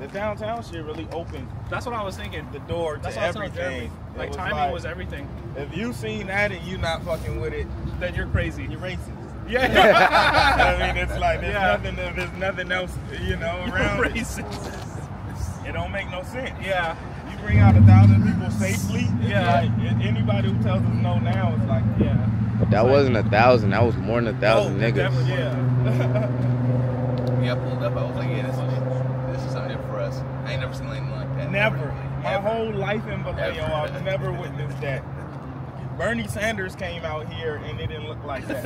The downtown shit really opened. That's what I was thinking. The door to everything. Like timing was everything. If you seen that and you not fucking with it, then you're crazy. You're racist. Yeah. I mean, it's like there's nothing else, you know, around. Racist. It don't make no sense. Yeah. You bring out 1,000 people safely. Yeah. Like, anybody who tells us no now is like, yeah. But that wasn't 1,000. That was more than 1,000 niggas. Yeah. Yeah, I pulled up. I was like, yeah, this is something for us. I ain't never seen anything like that. Never. My whole life in Vallejo, I've never witnessed that. Bernie Sanders came out here and it didn't look like that.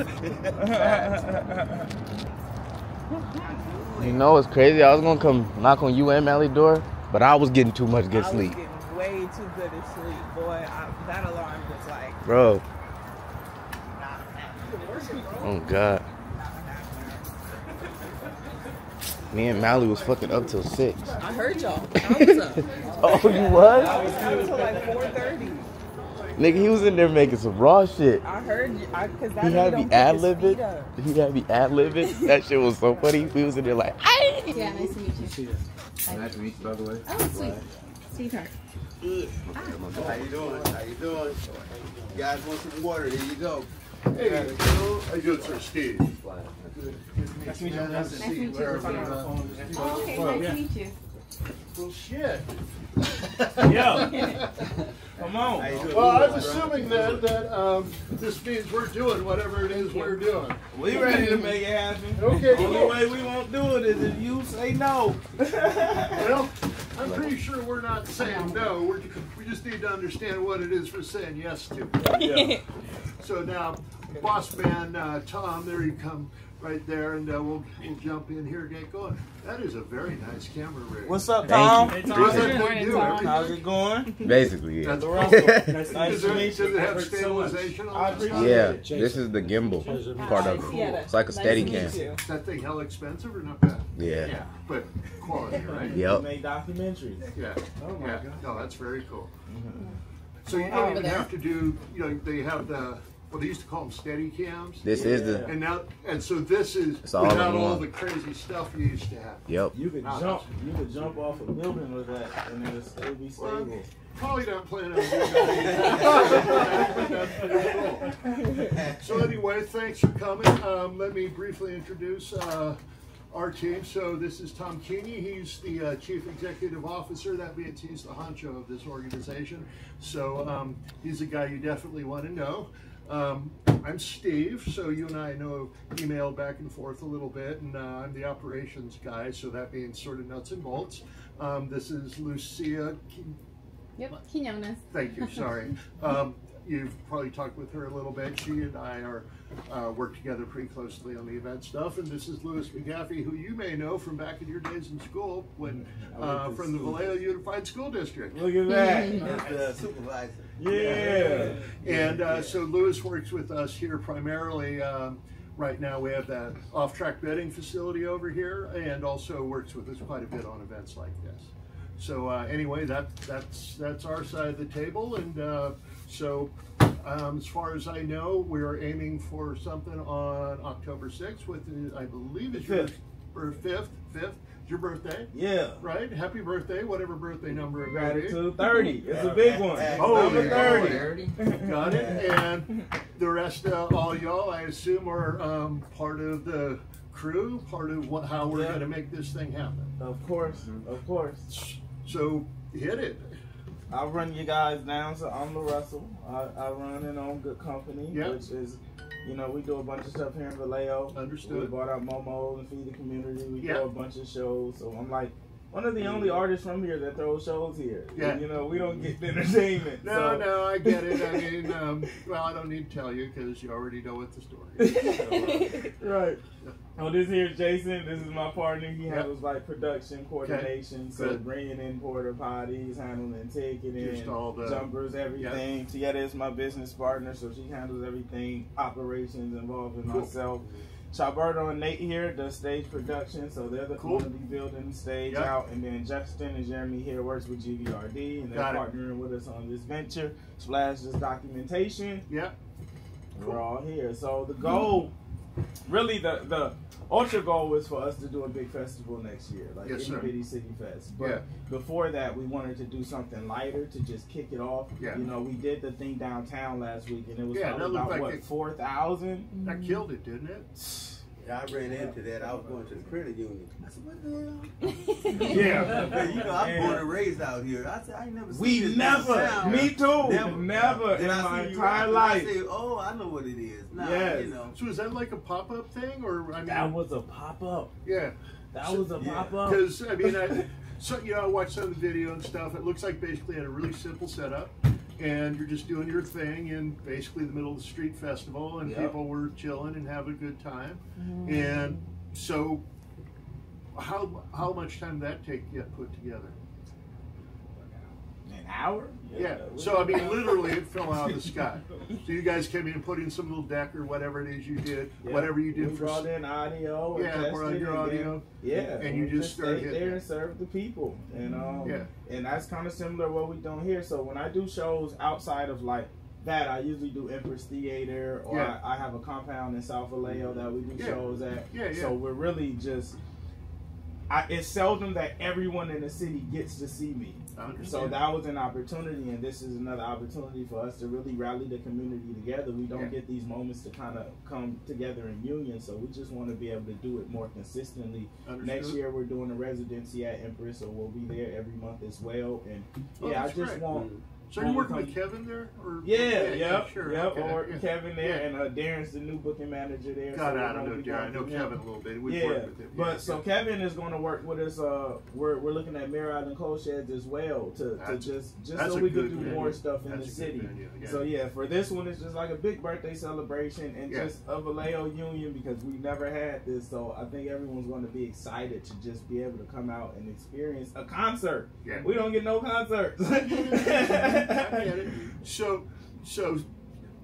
You know what's crazy? I was gonna come knock on you and Mally's door, but I was getting too much good sleep. I was getting way too good at sleep, boy. That alarm was like, bro. Oh God. Me and Mally was fucking up till 6. I heard y'all. I was up. Oh, you was? I was up till like 4:30. Nigga, he was in there making some raw shit. I heard you, cause that he had me ad-libbing. He had me ad-libbing. That shit was so funny. We was in there like, hey! Yeah, nice to meet you. Nice to meet you, by the way. Oh, sweet. Sweetheart. Good. How you doing? How you doing? You guys want some water? Here you go. Hey, how you doing, Sir Steve? Good. Nice to meet you. Nice to meet you. Oh, okay, nice to meet you. Well, shit. Yo. Come on. Well, I'm assuming that this means we're doing whatever it is we're doing. We ready to make it happen. Okay. The only way we won't do it is if you say no. Well, I'm pretty sure we're not saying no. We just need to understand what it is we're saying yes to. Yeah. So now, boss man Tom, there you come. Right there, and we'll jump in here and get going. That is a very nice camera rig. What's up, Tom? Thank you. How's that thing do? How's it going? Basically, yeah. That's Russell. Nice to meet you. Does it have stabilization on it? Yeah, this is the gimbal part of it. It's like a steady cam. Is that thing hell expensive or not bad? Yeah. But quality, right? Yep. Make documentaries. Yeah. Oh my God. No, that's very cool. So you don't even have to do, you know, they have the, well, they used to call them steady cams. This is the. And now, and so this is without all the crazy stuff you used to have. Yep. You could jump. You could jump off a building with that, and it'll still be stable. Well, probably not planning on doing that. So anyway, thanks for coming. Let me briefly introduce our team. So this is Tom Keeney. He's the Chief Executive Officer. That means he's the honcho of this organization. So he's a guy you definitely want to know. I'm Steve, so you and I know emailed back and forth a little bit, and I'm the operations guy, so that means sort of nuts and bolts. This is Lucia. Yep, Quinones. Thank you, sorry. You've probably talked with her a little bit. She and I are work together pretty closely on the event stuff. And this is Louis McGaffey, who you may know from back in your days in school, when from the Vallejo Unified School District. Look at that. That's the supervisor. Yeah. And so Louis works with us here primarily. Right now we have that off-track betting facility over here, and also works with us quite a bit on events like this. So anyway, that's our side of the table, and so as far as I know, we're aiming for something on October 6th, with I believe it's your 5th. Your birthday. Yeah. Right? Happy birthday, whatever birthday number it may be. 30. It's a big one. Oh, 30. Got it. And the rest of all y'all, I assume, are part of the crew, part of how we're going to make this thing happen. Of course. Of course. So, hit it. I'll run you guys down. So I'm LARUSSEL'S. I run and own Goodcompenny, which is, you know, we do a bunch of stuff here in Vallejo. Understood. We bought out Momo and feed the community. We do Yeah. a bunch of shows. So I'm like one of the only artists from here that throws shows here. Yeah. And, you know, we don't get the entertainment. No, I get it. I mean, well, I don't need to tell you because you already know what the story is. So, right. Oh, this here is Jason. This is my partner. He handles like production, coordination, so bringing in porta potties, handling ticketing, jumpers, everything. Tieta is my business partner, so she handles everything, operations involving myself. Chaberto and Nate here does stage production, so they're the going to be building the stage out. And then Justin and Jeremy here works with GVRD, and they're partnering with us on this venture. Splash this documentation. Yeah. We're all here. So the goal really the ultra goal was for us to do a big festival next year, like Yes, Itty Bitty City Fest. But before that, we wanted to do something lighter to just kick it off. Yeah. You know, we did the thing downtown last week, and it was that probably looked about, like what, 4,000? That killed it, didn't it? Yeah, I ran into that. I was going to the credit union. I said, what the hell? Yeah. You know, I'm born and raised out here. I said, I ain't never seen We this never, me too, never in Then my I see you entire rapping, life. I say, oh, I know what it is. Nah, Yes. you know. So is that like a pop-up thing, or I mean? That was a pop-up. Yeah. That was a pop-up. Because I mean, I watched some of the video and stuff. It looks like basically had a really simple setup, and you're just doing your thing in basically the middle of the street festival, and people were chilling and having a good time. And so, how much time did that take to get put together? An hour? Yeah. So I mean, literally, it fell out of the sky. So you guys came in and put in some little deck or whatever it is you did, whatever you did we for. Brought in audio. And brought in your audio. And you just started stayed there and served the people. And and that's kind of similar to what we're doing here. So when I do shows outside of like that, I usually do Empress Theater, or I have a compound in South Vallejo that we do shows at. So we're really just. It's seldom that everyone in the city gets to see me. So that was an opportunity, and this is another opportunity for us to really rally the community together. We don't get these moments to kind of come together in union, so we just want to be able to do it more consistently. Next year we're doing a residency at Empress, so we'll be there every month as well. And I just want. So you're working with Kevin there? Or, sure. Okay. Or Kevin there, and Darren's the new booking manager there. God, I don't know Darren. I know Kevin a little bit. We've worked with him. But so Kevin is going to work with us. We're looking at Mirror Island Coal Sheds as well to just so we can do more stuff in the city. So for this one, it's just like a big birthday celebration and just a Vallejo Union, because we never had this. So I think everyone's going to be excited to just be able to come out and experience a concert. Yeah. We don't get no concerts. I get it. So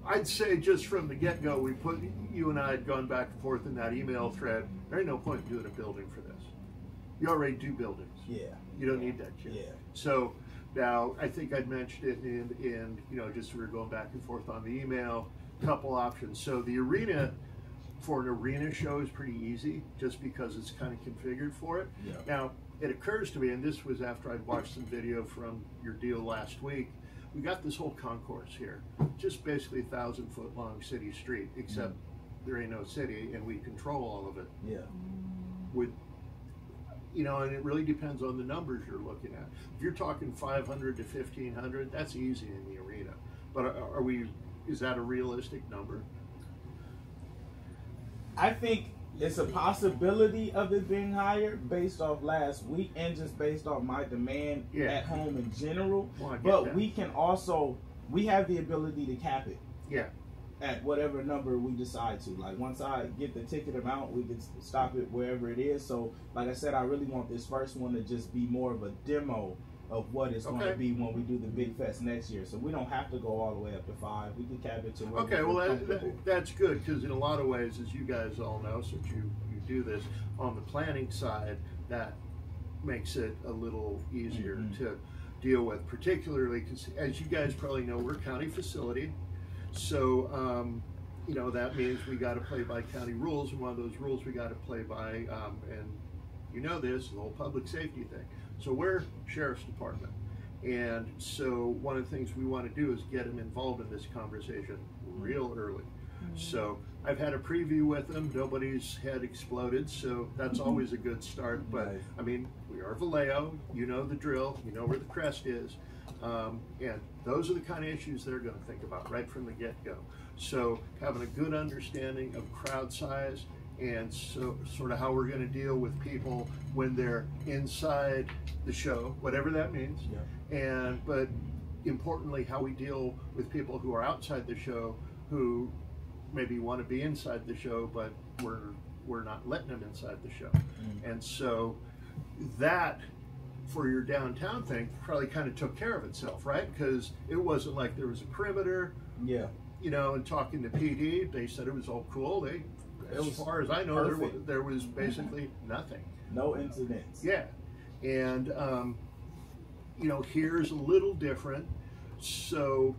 I'd say just from the get-go, you and I had gone back and forth in that email thread. There ain't no point in doing a building for this. You already do buildings. Yeah. You don't need that shit. Yeah. So now I think I'd mentioned it in just we were going back and forth on the email. Couple options. So the arena for an arena show is pretty easy, just because it's kind of configured for it. Yeah. Now it occurs to me, and this was after I'd watched some video from your deal last week. We got this whole concourse here, just basically 1,000-foot long city street, except there ain't no city, and we control all of it. Yeah. And it really depends on the numbers you're looking at. If you're talking 500 to 1,500, that's easy in the arena. But is that a realistic number? I think it's a possibility of it being higher based off last week and just based off my demand at home in general. But we can also, we have the ability to cap it. Yeah. At whatever number we decide to. Like once I get the ticket amount, we can stop it wherever it is. So like I said, I really want this first one to just be more of a demo of what it's going to be when we do the big fest next year. So we don't have to go all the way up to 5. We can cap it to where that's good, because in a lot of ways, as you guys all know, since you do this on the planning side, that makes it a little easier to deal with, particularly because, as you guys probably know, we're a county facility. So that means we got to play by county rules, and one of those rules we got to play by, and you know this, the whole public safety thing. So we're Sheriff's Department, and so one of the things we want to do is get them involved in this conversation real early. So I've had a preview with them. Nobody's head exploded, so that's always a good start. But I mean, we are Vallejo. You know the drill. You know where the crest is, and those are the kind of issues they're going to think about right from the get-go. So having a good understanding of crowd size, and so sort of how we're going to deal with people when they're inside the show, whatever that means. But importantly, how we deal with people who are outside the show, who maybe want to be inside the show, but we're not letting them inside the show. And so that, for your downtown thing, probably kind of took care of itself, right? Because it wasn't like there was a perimeter. Yeah. And talking to PD, they said it was all cool. As far as I know, there was basically nothing. No incidents. Yeah. And, here's a little different. So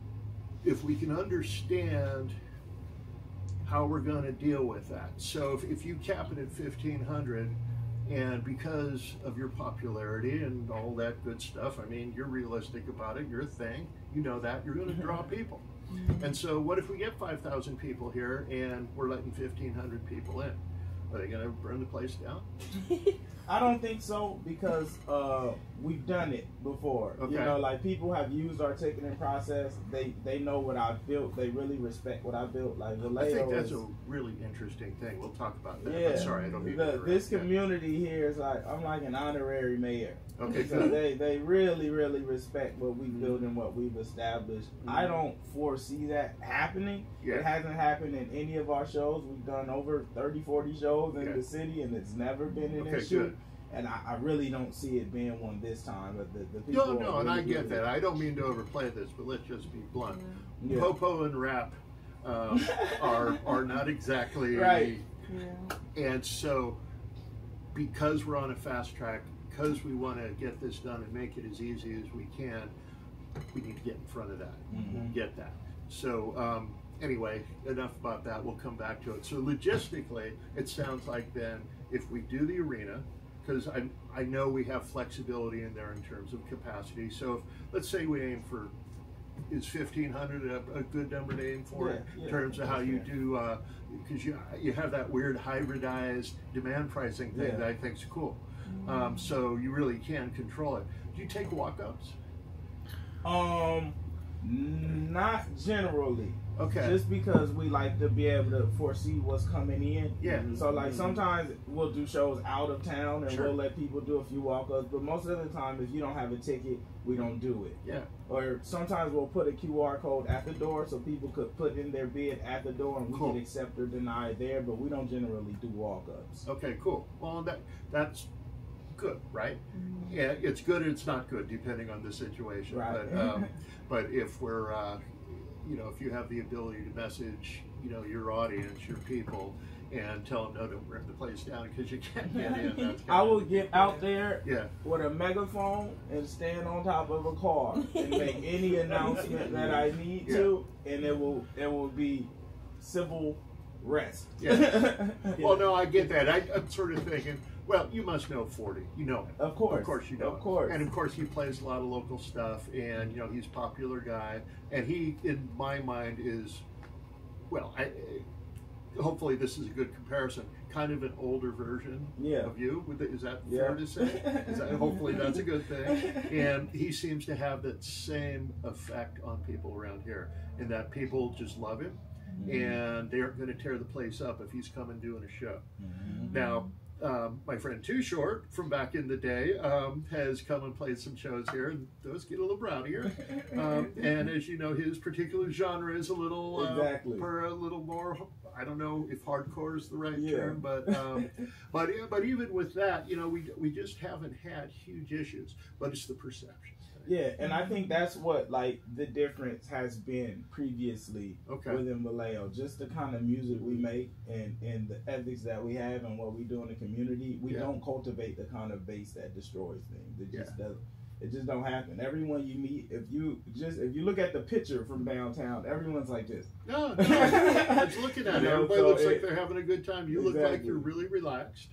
if we can understand how we're going to deal with that. So if you cap it at 1,500, and because of your popularity and all that good stuff, I mean, you're realistic about it, you're a thing, you know that, you're going to draw people. And so what if we get 5,000 people here and we're letting 1,500 people in? Are they going to burn the place down? I don't think so, because we've done it before. Okay. You know, like, people have used our ticketing process. They know what I've built. They really respect what I built. Like, Vallejo, I think that's a really interesting thing. We'll talk about that. Yeah. But sorry, I don't mean to this community here is like, I'm like an honorary mayor. Okay, so they really, really respect what we built and what we've established. I don't foresee that happening. It hasn't happened in any of our shows. We've done over 30, 40 shows in the city, and it's never been an issue. Good. And I really don't see it being one this time. But the people no, really, and I get that. I don't mean to overplay this, but let's just be blunt. Yeah. Popo and rap are not exactly right. And so, because we're on a fast track, because we want to get this done and make it as easy as we can, we need to get in front of that. Get that. So anyway, enough about that. We'll come back to it. So logistically, it sounds like then if we do the arena, because I know we have flexibility in there in terms of capacity. So if, let's say we aim for, is 1,500 a good number to aim for in terms of how you do, because you have that weird hybridized demand pricing thing that I think is cool. So you really can control it. Do you take walk-ups? Not generally. Okay. Just because we like to be able to foresee what's coming in. Yeah. So like sometimes we'll do shows out of town and we'll let people do a few walk-ups, but most of the time if you don't have a ticket, we don't do it. Yeah. Or sometimes we'll put a QR code at the door so people could put in their bid at the door and we can accept or deny it there, but we don't generally do walk-ups. Okay, cool. Well, that's good, right? Yeah, it's good or it's not good depending on the situation. Right. But if we're you know, if you have the ability to message, you know, your audience, your people, and tell them, no, don't burn the place down because you can't get in. That's I will get out there with a megaphone and stand on top of a car and make any announcement that I need to, and it will be civil rest. Well, no, I get that. I'm sort of thinking, well, you must know 40. You know it. Of course. Of course you know Of course. And of course he plays a lot of local stuff, and you know he's a popular guy, and he, in my mind, is, well, hopefully this is a good comparison, kind of an older version of you. Is that fair to say? Hopefully that's a good thing. And he seems to have that same effect on people around here, in that people just love him, and they aren't going to tear the place up if he's coming doing a show. Now, my friend Too Short from back in the day has come and played some shows here, and those get a little rowdier. And as you know, his particular genre is a little a little more. I don't know if hardcore is the right term, but even with that, you know, we just haven't had huge issues, but it's the perception. Yeah, and I think that's what, like, the difference has been previously within Vallejo. Just the kind of music we make and the ethics that we have and what we do in the community. We don't cultivate the kind of base that destroys things. It just doesn't. It just don't happen. Everyone you meet, if you look at the picture from downtown, everyone's like this. No, I was looking at it. Everybody looks like they're having a good time. You look like you're really relaxed.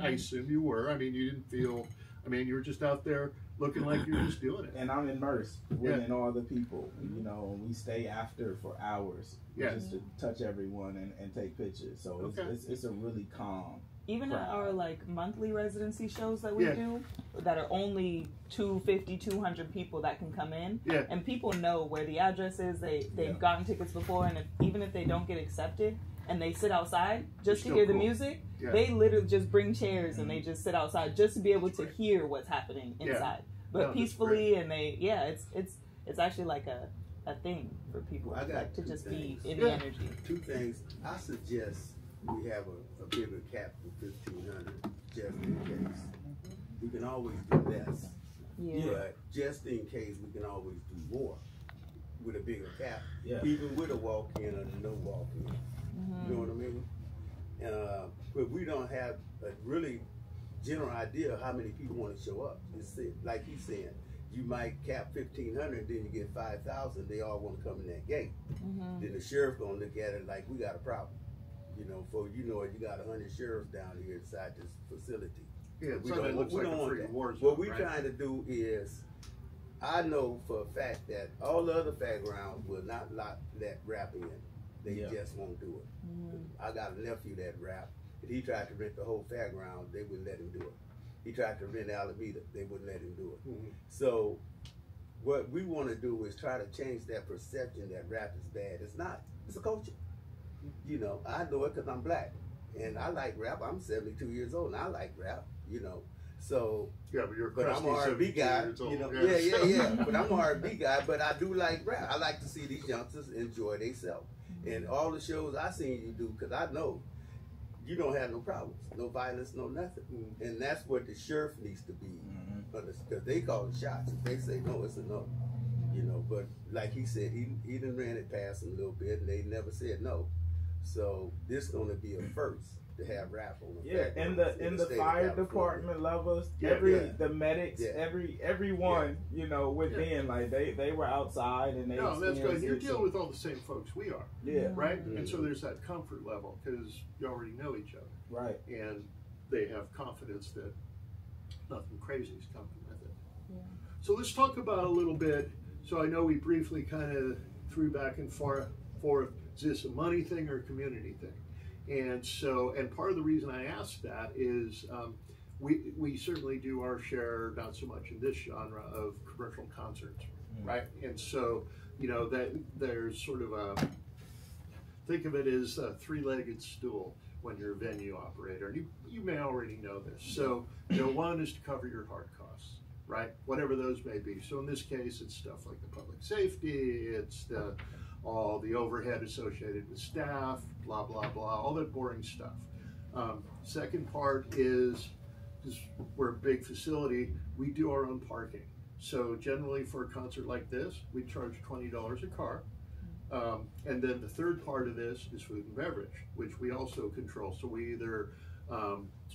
I assume you were. I mean, you didn't feel. I mean, you were just out there looking like you're just doing it. And I'm immersed within all the people, you know, and we stay after for hours just to touch everyone and take pictures. So it's a really calm. Even at our like monthly residency shows that we do, that are only 250, 200 people that can come in, and people know where the address is. They've gotten tickets before, and even if they don't get accepted, and they sit outside just to hear the music, they literally just bring chairs and they just sit outside just to be able to hear what's happening inside, but peacefully. And it's actually like a thing for people to just be in the energy. Two things. I suggest we have a bigger cap for 1,500 just in case. We can always do less, but just in case we can always do more with a bigger cap, even with a walk-in or no walk-in. You know what I mean? But we don't have a really general idea of how many people want to show up. It's like he's saying, you might cap 1,500, then you get 5,000. They all want to come in that gate. Then the sheriff gonna look at it like we got a problem. You know, for you got 100 sheriffs down here inside this facility. Yeah, we don't want that. What we're trying to do is, I know for a fact that all the other fairgrounds will not let rap in. They just won't do it. I got a nephew that rap, and he tried to rent the whole fairground. They wouldn't let him do it. He tried to rent Alameda. They wouldn't let him do it. So what we want to do is try to change that perception that rap is bad. It's not. It's a culture. You know, I know it because I'm black, and I like rap. I'm 72 years old, and I like rap. You know, so yeah, but I'm an R&B guy. You know, yeah. But I'm an R&B guy, but I do like rap. I like to see these youngsters enjoy themselves, and all the shows I seen you do, because I know you don't have no problems, no violence, no nothing, and that's what the sheriff needs to be, because they call the shots. If they say no, it's a no. You know, but like he said, he done ran it past them a little bit, and they never said no. So this gonna be a first to have rap on the in the fire department levels, the medics, everyone, you know, within, like they were outside and they. No, that's good. You're dealing with all the same folks we are. Yeah. Right. And so there's that comfort level because you already know each other. Right. And they have confidence that nothing crazy is coming with it. Yeah. So let's talk about a little bit. So I know we briefly kind of threw back and forth. Is this a money thing or a community thing? And so, and part of the reason I asked that is we certainly do our share, not so much in this genre, of commercial concerts, right? And so, you know, that there's sort of a, think of it as a three-legged stool when you're a venue operator. And you may already know this. So, you know, one is to cover your hard costs, right? Whatever those may be. So in this case, it's stuff like the public safety, it's all the overhead associated with staff, blah, blah, blah, all that boring stuff. Second part is, because we're a big facility, we do our own parking. So generally for a concert like this, we charge $20 a car. And then the third part of this is food and beverage, which we also control. So we either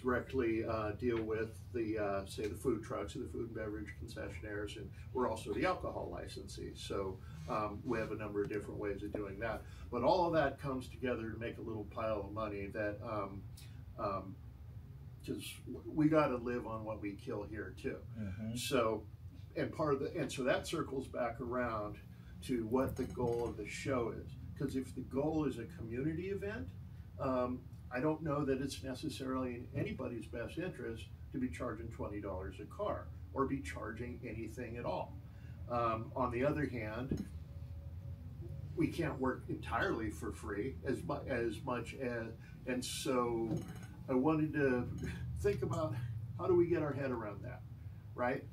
directly deal with the, say, the food trucks or the food and beverage concessionaires, and we're also the alcohol licensees. So we have a number of different ways of doing that. But all of that comes together to make a little pile of money that, because we got to live on what we kill here too. So, and so that circles back around to what the goal of the show is. Because if the goal is a community event, I don't know that it's necessarily in anybody's best interest to be charging $20 a car or be charging anything at all. On the other hand, we can't work entirely for free as much as, and so I wanted to think about how do we get our head around that, right?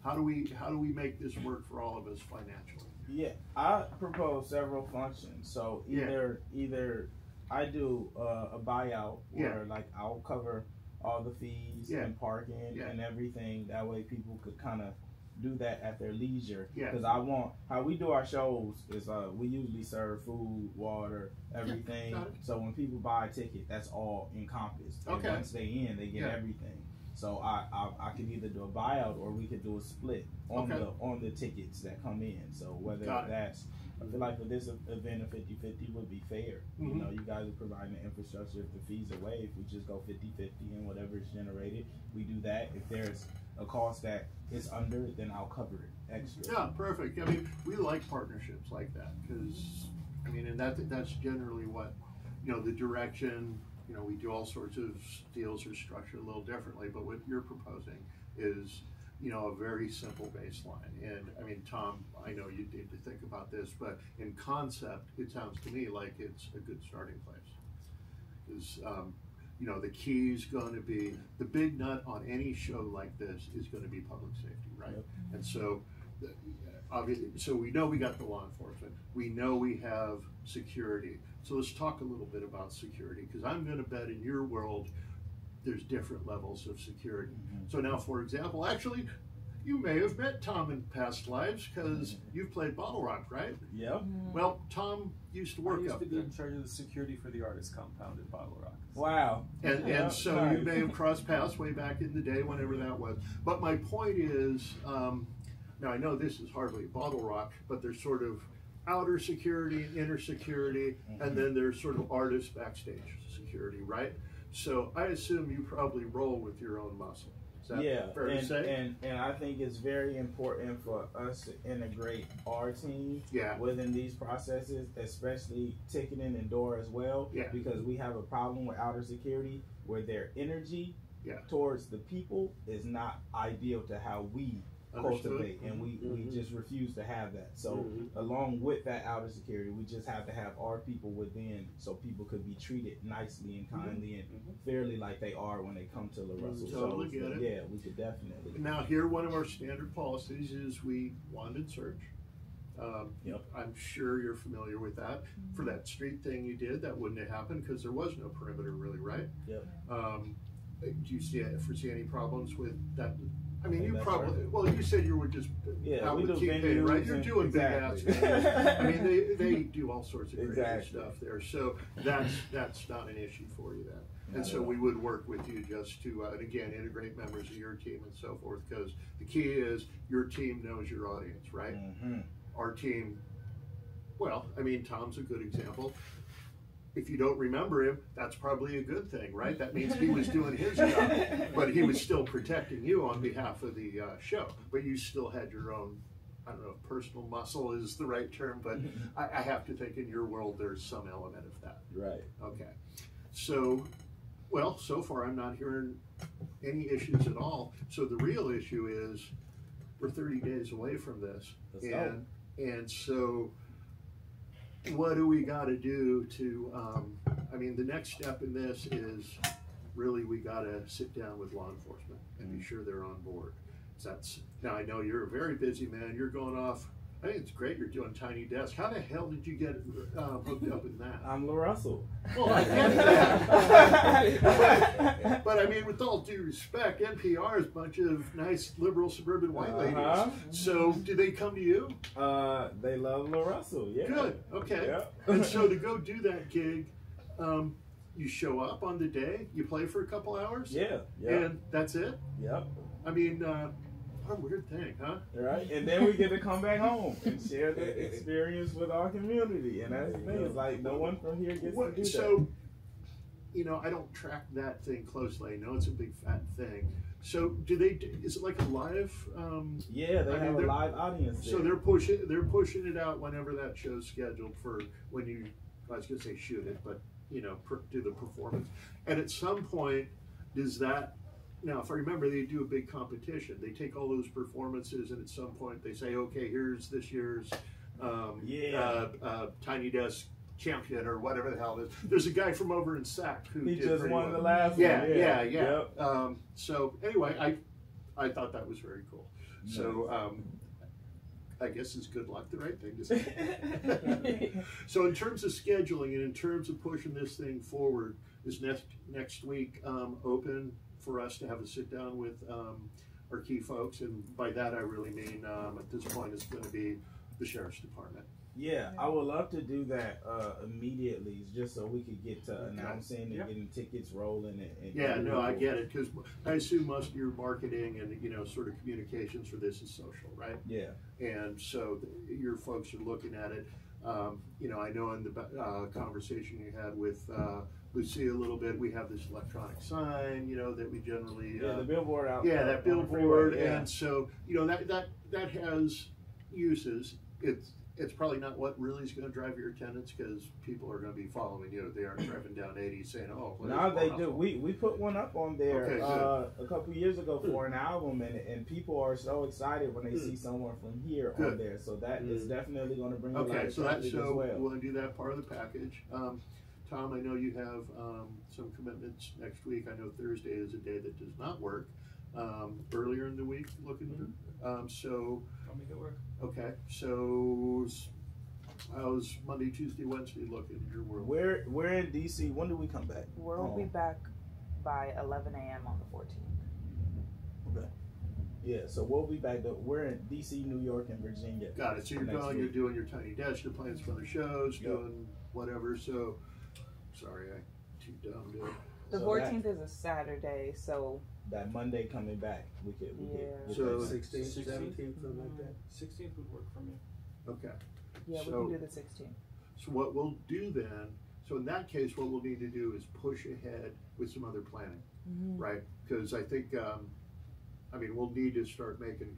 How do we make this work for all of us financially? Yeah, I propose several functions. So either I do a buyout where like I'll cover all the fees and parking and everything. That way people could kind of do that at their leisure. Because I want, how we do our shows is we usually serve food, water, everything. So when people buy a ticket, that's all encompassed. And once they in, they get everything. So I could either do a buyout or we could do a split on the tickets that come in. So whether that's, I feel like for this event, a 50-50 would be fair. You know, you guys are providing the infrastructure. If the fees are waived, we just go 50-50 and whatever is generated, we do that. If there's a cost that is under, then I'll cover it extra. Yeah, perfect. I mean, we like partnerships like that because, I mean, and that's generally what, you know, the direction. You know, we do all sorts of deals are structured a little differently, but what you're proposing is, you know, a very simple baseline. And I mean, Tom, I know you need to think about this, but in concept, it sounds to me like it's a good starting place. Because, you know, the key is going to be, the big nut on any show like this is going to be public safety, right? And so, obviously, so we know we got the law enforcement. We know we have security. So let's talk a little bit about security, because I'm going to bet in your world there's different levels of security. So now, for example, actually, you may have met Tom in past lives because you've played Bottle Rock, right? Yep. Well, Tom used to work up there. I used to be in charge of the security for the artist compound at Bottle Rock. Wow. And so you may have crossed paths way back in the day, whenever that was. But my point is, now I know this is hardly Bottle Rock, but there's sort of outer security, inner security, and then there's sort of artist backstage security, right? So I assume you probably roll with your own muscle. Is that fair to say? And I think it's very important for us to integrate our team within these processes, especially ticketing and door as well, because we have a problem with outer security where their energy towards the people is not ideal to how we cultivate, and we just refuse to have that. So along with that outer security, we just have to have our people within, so people could be treated nicely and kindly and fairly like they are when they come to LARUSSEL'S. Totally get it. Yeah, we could definitely. Now here, one of our standard policies is we wand and search. I'm sure you're familiar with that. For that street thing you did, that wouldn't have happened because there was no perimeter really, right? Yep. Do you foresee any problems with that? I mean, you probably, well, you said you were just out with Compenny, right? You're doing big ass. I mean, they do all sorts of crazy stuff there. So that's not an issue for you then. And so we would work with you just to, and again, integrate members of your team and so forth, because the key is your team knows your audience, right? Our team, well, I mean, Tom's a good example. If you don't remember him, that's probably a good thing, right? That means he was doing his job, but he was still protecting you on behalf of the show. But you still had your own, I don't know if personal muscle is the right term, but I have to think in your world there's some element of that. Right. Okay. So, well, so far I'm not hearing any issues at all. So the real issue is we're 30 days away from this. And so what do we got to do to, I mean, the next step in this is really we got to sit down with law enforcement and be sure they're on board. Now I know you're a very busy man. You're going off. I think it's great you're doing Tiny Desk. How the hell did you get hooked up in that? I'm LARUSSEL'S. Well, I get that. but I mean, with all due respect, NPR is a bunch of nice liberal suburban white ladies. So do they come to you? They love LARUSSEL'S, yeah. Good, okay. And so to go do that gig, you show up on the day, you play for a couple hours? And that's it? I mean, what a weird thing, huh? Right, and then we get to come back home and share the experience with our community, and that's the thing. It's like no one from here gets to do that. So, you know, I don't track that thing closely. I know it's a big fat thing. So, do they? Is it like a live? Yeah, they have a live audience. So they're pushing it out whenever that show's scheduled for when you. I was gonna say shoot it, but you know, do the performance. And at some point, does that? Now, if I remember, they do a big competition. They take all those performances, and at some point they say, okay, here's this year's Tiny Desk champion or whatever the hell it is. There's a guy from over in SAC who he did just won well. the last one. Yeah. Yep. So anyway, I thought that was very cool. Nice. So I guess it's good luck the right thing to say. So in terms of scheduling and in terms of pushing this thing forward, is next week open for us to have a sit down with our key folks, and by that I really mean at this point it's going to be the Sheriff's Department. Yeah, I would love to do that immediately, just so we could get to announcing and getting tickets rolling. And I get it, because I assume most of your marketing and sort of communications for this is social, right? Yeah. And so your folks are looking at it. I know in the conversation you had with Lucia a little bit, we have this electronic sign, that we generally the billboard out. Yeah, that billboard, and so that has uses. It's probably not what really is going to drive your attendance, because people are going to be following you. They aren't driving down 80 saying, "Oh." No, they do. We put one up on there a couple years ago for an album, and people are so excited when they see someone from here on there. So that is definitely going to bring a lot of traffic as well. We want to do that part of the package. Tom, I know you have some commitments next week. I know Thursday is a day that does not work. Earlier in the week, so I'll make it work. Okay, so how's Monday, Tuesday, Wednesday looking in your world? We're in DC. When do we come back? We'll be back by 11 a.m. on the 14th. Okay. Yeah, so we'll be back. We're in DC, New York, and Virginia. Got it. So you're going. You're doing your Tiny Desk. You're playing some other shows, doing whatever. So sorry, I'm too dumb to. The 14th is a Saturday, so that Monday coming back, we could so 16th, 17th, something like that. 16th would work for me. Okay. Yeah, we can do the 16th. So what we'll do then? So in that case, what we'll need to do is push ahead with some other planning, right? Because I think, I mean, we'll need to start making,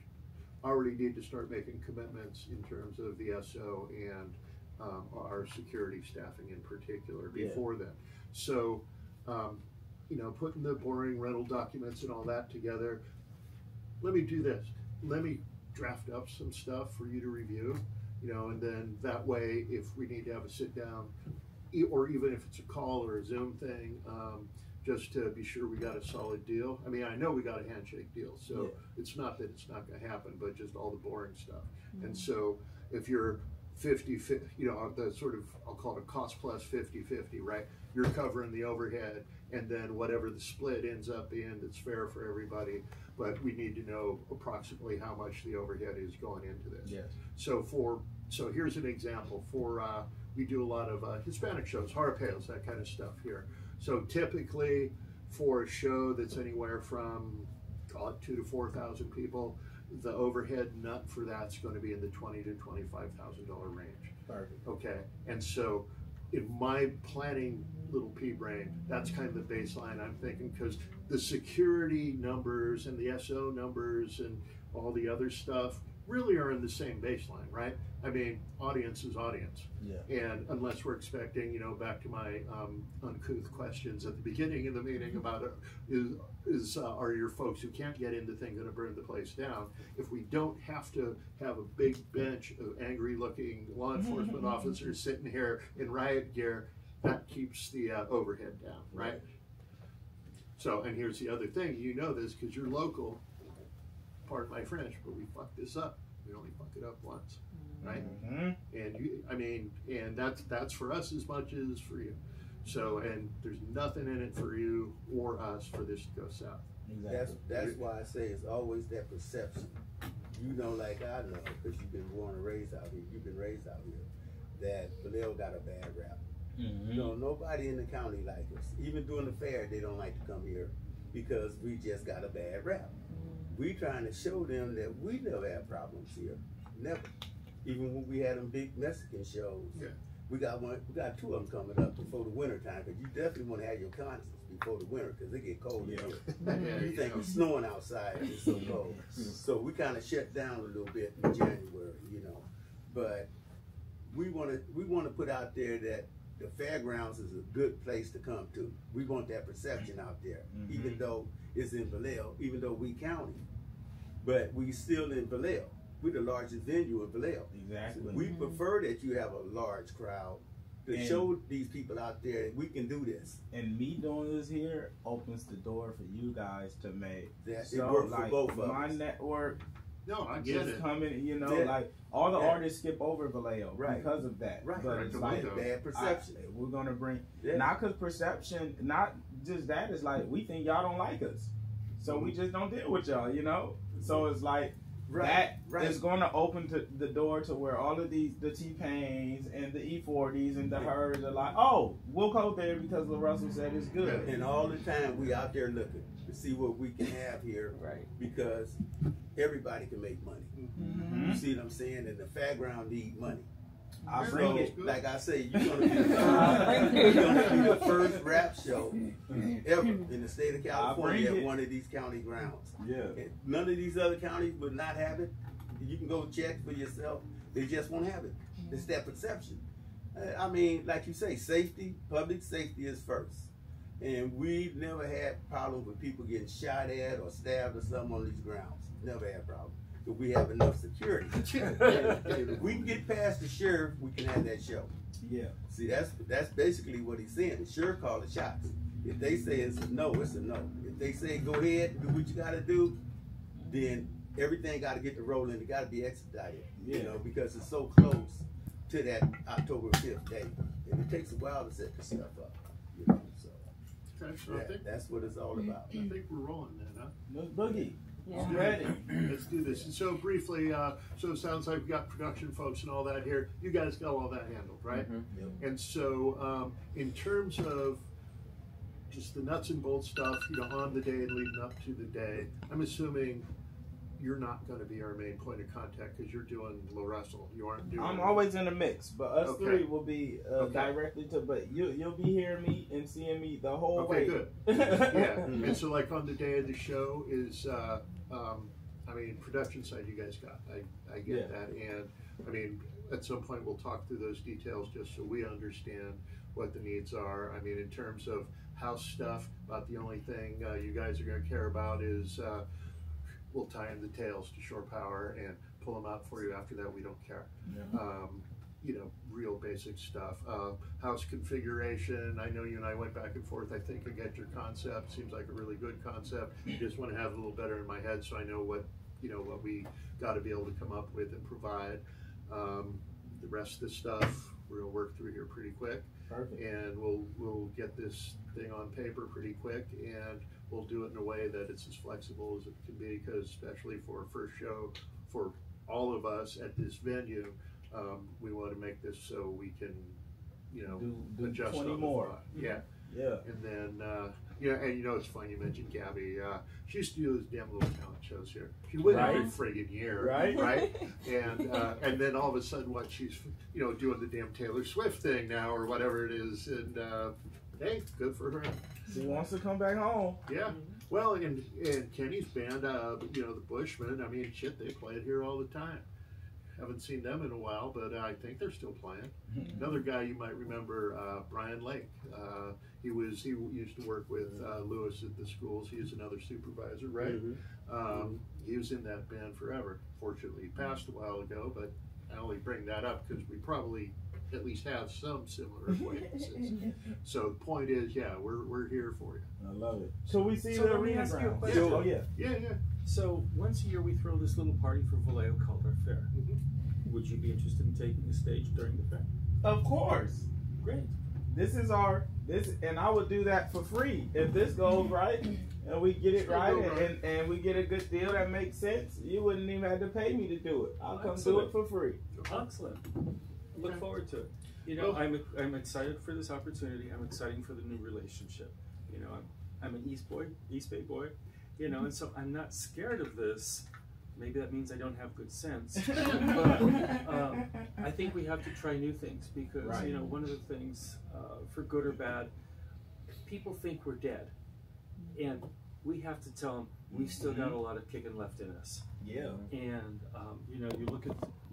already need to start making commitments in terms of the SO and our security staffing in particular before then. So, you know, putting the boring rental documents and all that together, let me do this. Let me draft up some stuff for you to review, you know, and then that way, if we need to have a sit down, or even if it's a call or a Zoom thing, just to be sure we got a solid deal. I mean, I know we got a handshake deal, so it's not that it's not gonna happen, but just all the boring stuff. And so if you're 50-50, you know, the sort of, I'll call it a cost plus 50-50, right? You're covering the overhead, and then whatever the split ends up being, that's fair for everybody. But we need to know approximately how much the overhead is going into this. Yes. So here's an example for, we do a lot of Hispanic shows, jalapenos, that kind of stuff here. So typically for a show that's anywhere from, call it 2,000 to 4,000 people, the overhead nut for that's going to be in the $20,000 to $25,000 range. Perfect. Okay, and so in my planning little pea brain, that's kind of the baseline I'm thinking, because the security numbers and the SO numbers and all the other stuff really are in the same baseline, right? I mean, audience is audience. Yeah. And unless we're expecting, you know, back to my uncouth questions at the beginning of the meeting about are your folks who can't get into things going to burn the place down? If we don't have to have a big bench of angry looking law enforcement officers sitting here in riot gear, that keeps the overhead down, right? So, and here's the other thing, you know this because you're local, pardon my French, but we fucked this up. We only fuck it up once, right? And you, I mean, and that's for us as much as for you. So, and there's nothing in it for you or us for this to go south. Exactly. That's why I say it's always that perception. You know, like I know, because you've been born and raised out here. You've been raised out here. That Vallejo got a bad rap. You know, nobody in the county like us. Even during the fair, they don't like to come here because we just got a bad rap. We trying to show them that we never had problems here. Never. Even when we had them big Mexican shows. Yeah. We got two of them coming up before the winter time, because you definitely want to have your concerts before the winter, because it get cold in here. You think it's snowing outside, it's so cold. So we kind of shut down a little bit in January, you know. But we want to put out there that the Fairgrounds is a good place to come to. We want that perception out there, even though it's in Vallejo, even though we county, but we still in Vallejo. We're the largest venue in Vallejo. Exactly. So we prefer that you have a large crowd to show these people out there that we can do this. And me doing this here opens the door for you guys to make. It works like for both of us. My network. No, I get it. Coming, you know, like all the artists skip over Vallejo because of that. Right. But it's like bad perception. We're gonna bring not because perception, not just that. It's like we think y'all don't like us, so we just don't deal with y'all. You know. So it's like that is going to open the door to where all of the T-Pains and the E40s and the Herds are like, oh, we'll go there because LaRussell said it's good. And all the time we out there looking to see what we can have here, because everybody can make money. You see what I'm saying? And the fairground need money. I bring it. Like I say, you're gonna be the first rap show ever in the state of California at one of these county grounds. Yeah. And none of these other counties would not have it. You can go check for yourself. They just won't have it. It's that perception. I mean, like you say, safety, public safety is first. And we've never had problems with people getting shot at or stabbed or something on these grounds. Never had problems. But we have enough security. If we can get past the sheriff, we can have that show. Yeah. See, that's basically what he's saying. The sheriff call the shots. If they say it's a no, it's a no. If they say go ahead, do what you got to do, then everything got to get to rolling. It got to be expedited, you know, because it's so close to that October 5th date, and it takes a while to set the stuff up. You know, so that's what it's all about. I think we're rolling then, huh? Let's boogie. Yeah. Ready. Let's do this. And so briefly, so it sounds like we've got production folks and all that here. You guys got all that handled, right? Yep. And so in terms of just the nuts and bolts stuff, you know, on the day and leading up to the day, I'm assuming you're not going to be our main point of contact because you're doing LARUSSELL. You aren't doing. I'm always in the mix, but us three will be directly to. But you'll be hearing me and seeing me the whole way. Okay, good. Yeah, and so like on the day of the show is, I mean, production side you guys got. I get that, and I mean, at some point we'll talk through those details just so we understand what the needs are. I mean, in terms of house stuff, about the only thing you guys are going to care about is we'll tie in the tails to shore power and pull them out for you. After that, we don't care. Yeah. You know, real basic stuff. House configuration. I know you and I went back and forth. I think I get your concept. Seems like a really good concept. Just want to have it a little better in my head so I know what, you know, what we got to be able to come up with and provide. The rest of the stuff we're gonna work through here pretty quick. Perfect. And we'll get this thing on paper pretty quick, and we'll do it in a way that it's as flexible as it can be, because especially for a first show for all of us at this venue, we want to make this so we can, you know, do adjust 20 more. Yeah. Yeah. And then, yeah, and you know, it's funny you mentioned Gabby. She used to do those damn little talent shows here. She went every friggin' year, right? And then all of a sudden, what she's, you know, doing the damn Taylor Swift thing now or whatever it is, and hey, good for her. She wants to come back home. Yeah. Well, and Kenny's band, you know, the Bushmen. I mean, shit, they play it here all the time. Haven't seen them in a while, but I think they're still playing. Another guy you might remember, Brian Lake. He used to work with Lewis at the schools. He is another supervisor, right? He was in that band forever. Fortunately, he passed a while ago, but I only bring that up because we probably at least have some similar acquaintances. So the point is, yeah, we're here for you. I love it. So we see the arena grounds. Oh yeah. So once a year we throw this little party for Vallejo called our fair. Would you be interested in taking the stage during the fair? Of course. Great. This is and I would do that for free if this goes right and we get it right and we get a good deal that makes sense. You wouldn't even have to pay me to do it. I'll come do it for free. Excellent. Look forward to it. You know, I'm excited for this opportunity. I'm excited for the new relationship. You know, I'm an East Bay boy. You know, and so I'm not scared of this. Maybe that means I don't have good sense. But I think we have to try new things because, you know, one of the things, for good or bad, people think we're dead. And we have to tell them we've still got a lot of kicking left in us. Yeah. And, you know, you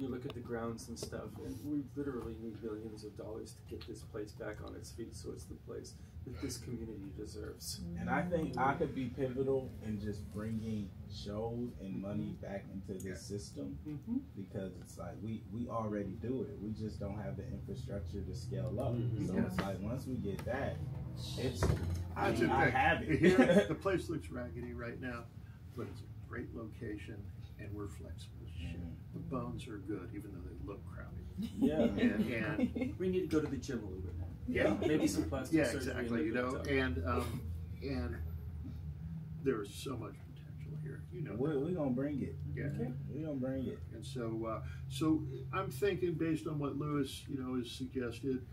look at the grounds and stuff, and we literally need millions of dollars to get this place back on its feet so it's the place that this community deserves. And I think I could be pivotal in just bringing shows and money back into this system because it's like we already do it. We just don't have the infrastructure to scale up. So it's like once we get that, I have it. Here, the place looks raggedy right now, but it's a great location and we're flexible as shit. The bones are good even though they look crowded. Yeah. And we need to go to the gym a little bit more. Yeah, maybe some plastic surgery. Exactly. You know, and there is so much potential here. You know, we're gonna bring it. Yeah, we're gonna bring it. And so, so I'm thinking based on what Lewis, you know, has suggested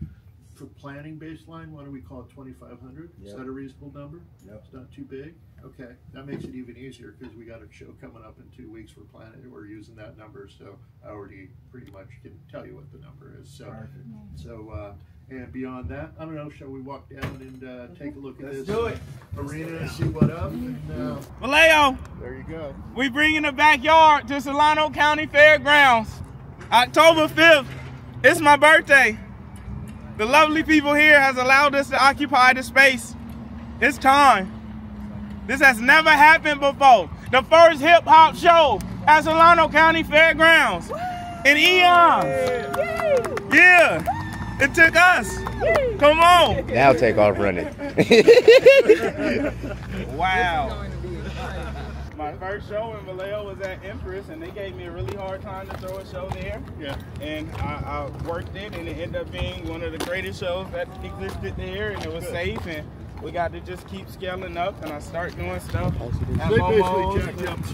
for planning baseline. What do we call it? 2,500. Is that a reasonable number? Yep. It's not too big. Okay, that makes it even easier because we got a show coming up in 2 weeks. We're planning. We're using that number, so I already pretty much can tell you what the number is. So, and beyond that, I don't know. Shall we walk down and take a look at this arena and see what up? And, Vallejo. There you go. We bring in the backyard to Solano County Fairgrounds, October 5th. It's my birthday. The lovely people here has allowed us to occupy the space. It's time. This has never happened before. The first hip hop show at Solano County Fairgrounds in eons. Yeah, it took us. Come on. Now take off running. Wow. My first show in Vallejo was at Empress, and they gave me a really hard time to throw a show there. Yeah. And I worked it, and it ended up being one of the greatest shows that existed there, and it was safe, and we got to just keep scaling up, and I start doing stuff. They basically jacked up the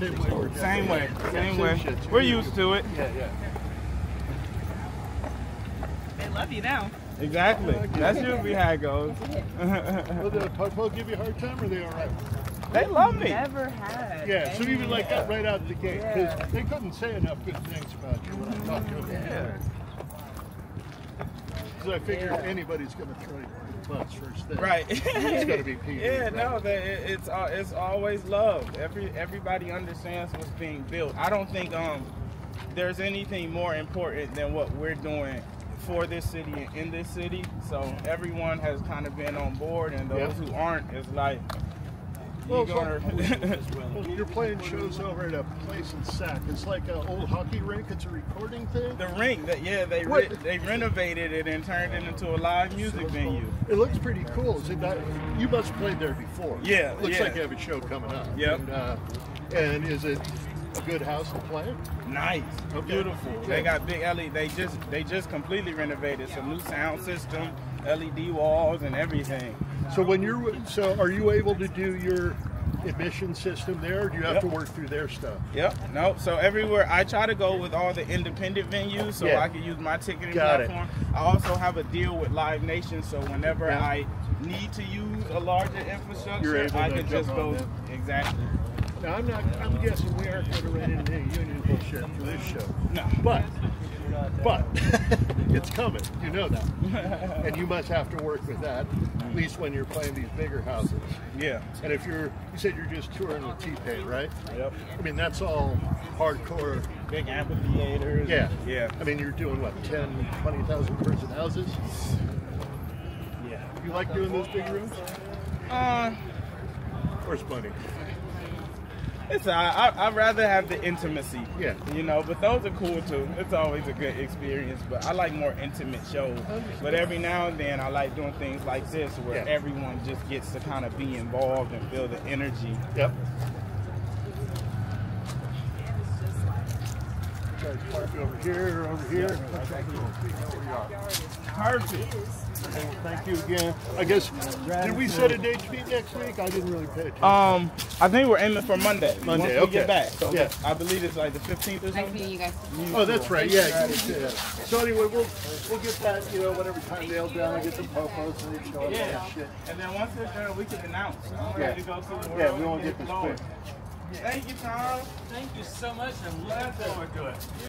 same way. Same way. We're used to it. Yeah. They love you now. Exactly. That's usually how it goes. Will the Popo give you a hard time, or are they all right? They love me. Never had. Yeah, so even like that right out the gate, because they couldn't say enough good things about you when I talked to them. Yeah. Because I figured anybody's going to throw you the bus first thing. Right. It's going to be people. Yeah, right? no, it's always love. Everybody understands what's being built. I don't think there's anything more important than what we're doing for this city and in this city. So everyone has kind of been on board, and those who aren't is like, well, you're playing shows over at a place in Sac. It's like an old hockey rink. It's a recording thing. The rink, they renovated it and turned it into a live music venue. It looks pretty cool. Is it not, you must have played there before. Yeah, looks like you have a show coming up. Yep. And is it a good house to play? Nice, beautiful. They got big LED. They just completely renovated some new sound system, LED walls, and everything. So are you able to do your admission system there, or do you have to work through their stuff? Yep. No. So everywhere I try to go with all the independent venues, so I can use my ticketing platform. I also have a deal with Live Nation, so whenever I need to use a larger infrastructure, I can just go. Exactly. Now I'm guessing we aren't going to run into any union bullshit for this show. No. But it's coming. You know that. And you must have to work with that, at least when you're playing these bigger houses. Yeah. And if you said you're just touring with T-Pain, right? Yep. I mean, that's all hardcore. Big amphitheaters. Yeah. Yeah. I mean, you're doing what, 10, 20,000 person houses? Yeah. You like doing those big rooms? Where's money? I'd rather have the intimacy. Yeah. You know, but those are cool too. It's always a good experience, but I like more intimate shows. But every now and then I like doing things like this where everyone just gets to kind of be involved and feel the energy. Yep. Guys, park over here. Okay, cool. Perfect. Thank you again. I guess, did we set a date to meet next week? I didn't really pay attention. I think we're aiming for Monday. Once we get back. So yeah. I believe it's like the 15th or something. Nice meeting you guys. Oh, that's right. Yeah. So anyway, we'll get that, whatever time they'll down, get some popos and they show up and shit. And then once it's done, we can announce. I'm ready to go see the world. Yeah, we won't get this quick. Thank you, Tom. Thank you so much. I'm looking forward to it.